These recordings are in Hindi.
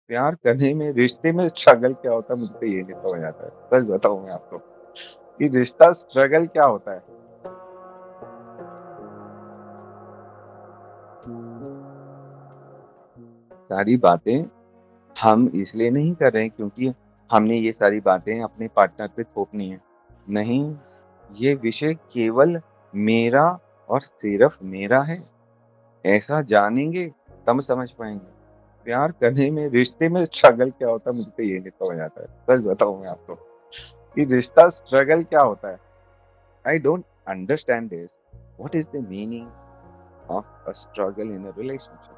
प्यार करने में, रिश्ते में स्ट्रगल क्या होता है, मुझे तो ये नहीं समझ आता है। सच बताऊँ मैं आपको कि रिश्ता स्ट्रगल क्या होता है? सारी बातें हम इसलिए नहीं कर रहे हैं क्योंकि हमने ये सारी बातें अपने पार्टनर पे थोपनी है। नहीं, ये विषय केवल मेरा और सिर्फ़ मेरा है। ऐसा जानेंगे तब समझ पाएँगे। प्यार करने में, रिश्ते में स्ट्रगल क्या होता है, मुझे तो ये नहीं समझ आता है। सच बताऊँ मैं आपको कि रिश्ता स्ट्रगल क्या होता है? I don't understand this. What is the meaning of a struggle in a relationship?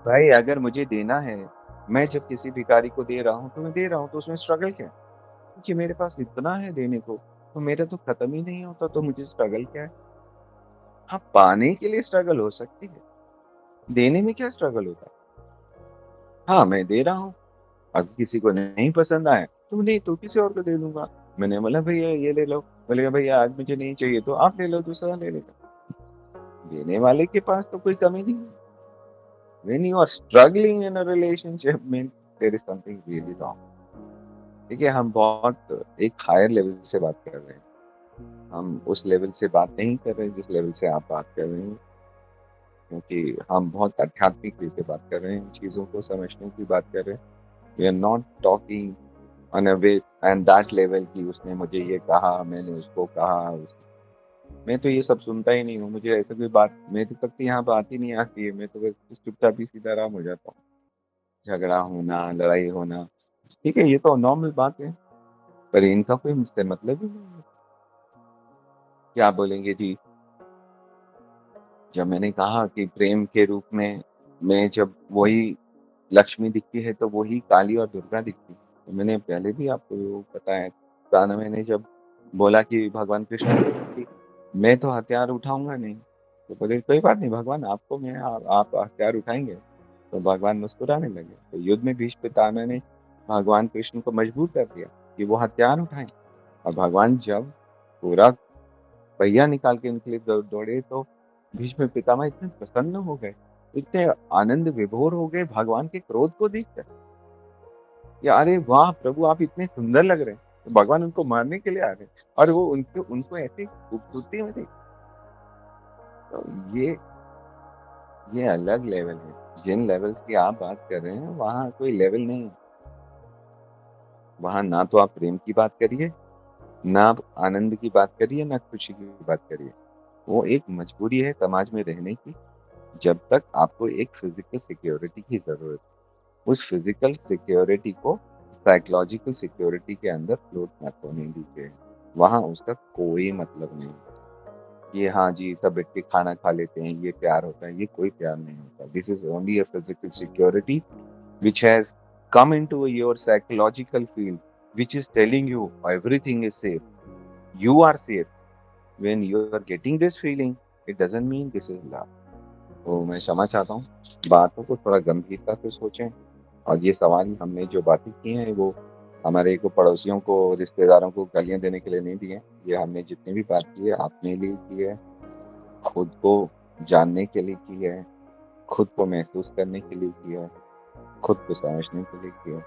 भाई अगर मुझे देना है, मैं जब किसी भिखारी को दे रहा हूँ, तो मैं दे रहा हूँ, तो उसमें स्ट्रगल क्या है? क्योंकि मेरे पास इतना है देने को, तो मेरा तो खत्म ही नहीं होता, तो मुझे स्ट्रगल क्या है? हाँ, पाने के लिए स्ट्रगल हो सकती है, देने में क्या स्ट्रगल होता है? हाँ, मैं दे रहा हूँ, अब किसी को नहीं पसंद आया, तो नहीं तो किसी और को दे दूँगा। मैंने बोला भैया ये ले लो, बोलेगा भैया आज मुझे नहीं चाहिए, तो आप ले लो, दूसरा ले लेगा। देने वाले के पास तो कोई कमी नहीं है। When you are struggling in a relationship means there is something really wrong. ठीक है, हम बहुत एक हायर लेवल से बात कर रहे हैं। हम उस लेवल से बात नहीं कर रहे हैं जिस लेवल से आप बात कर रहे हैं, क्योंकि हम बहुत आध्यात्मिक वे से बात कर रहे हैं, इन चीज़ों को समझने की बात कर रहे हैं। We are not talking on a way and that level कि उसने मुझे ये कहा, मैंने उसको कहा। मैं तो ये सब सुनता ही नहीं हूँ, मुझे ऐसा कोई बात मेरे तक तो यहाँ बात ही नहीं आती है, मैं तो बस चुपचाप ही सीताराम हो जाता हूँ। झगड़ा होना, लड़ाई होना, ठीक है, ये तो नॉर्मल बात है, पर इनका कोई मुझसे मतलब ही नहीं है। क्या बोलेंगे जी, जब मैंने कहा कि प्रेम के रूप में मैं जब वही लक्ष्मी दिखती है, तो वही काली और दुर्गा दिखती है। तो मैंने पहले भी आपको वो बताया था ना, मैंने जब बोला कि भगवान कृष्ण को कि मैं तो हथियार उठाऊँगा नहीं, तो बोले कोई बात नहीं भगवान आपको मैं आप हथियार उठाएँगे, तो भगवान मुस्कुराने लगे। तो युद्ध में भीष्म पितामह ने भगवान कृष्ण को मजबूर कर दिया कि वो हथियार उठाएँ, और भगवान जब पूरा पहिया निकाल के उनके लिए दौड़े, तो भीष्म पितामह इतने प्रसन्न हो गए, इतने आनंद विभोर हो गए भगवान के क्रोध को देखकर कि अरे वाह! प्रभु आप इतने सुंदर लग रहे हैं। तो भगवान उनको मारने के लिए आ रहे हैं और वो उनको उनको ऐसी खूबसूरती में देख, तो ये अलग लेवल है। जिन लेवल्स की आप बात कर रहे हैं, वहाँ कोई लेवल नहीं है। वहाँ ना तो आप प्रेम की बात करिए, ना आप आनंद की बात करिए, ना खुशी की बात करिए। वो एक मजबूरी है समाज में रहने की, जब तक आपको एक फिज़िकल सिक्योरिटी की ज़रूरत है। उस फिज़िकल सिक्योरिटी को साइकोलॉजिकल सिक्योरिटी के अंदर फ्लोट मत होने दीजिए। वहाँ उसका कोई मतलब नहीं है। ये हाँ जी, सब बैठ के खाना खा लेते हैं, ये प्यार होता है, ये कोई प्यार नहीं होता। This is only a physical security which has come into your psychological field, which is telling you everything is safe. You are safe. When you are getting this feeling, it doesn't mean this is love. तो मैं क्षमा चाहता हूँ, बातों को थोड़ा गंभीरता से सोचें, और ये सवाल हमने जो बातें की हैं वो हमारे को पड़ोसियों को, रिश्तेदारों को गालियाँ देने के लिए नहीं दिए हैं। ये हमने जितनी भी बात की है अपने लिए की है, खुद को जानने के लिए की है, खुद को महसूस करने के लिए की है, खुद को समझने के लिए की है।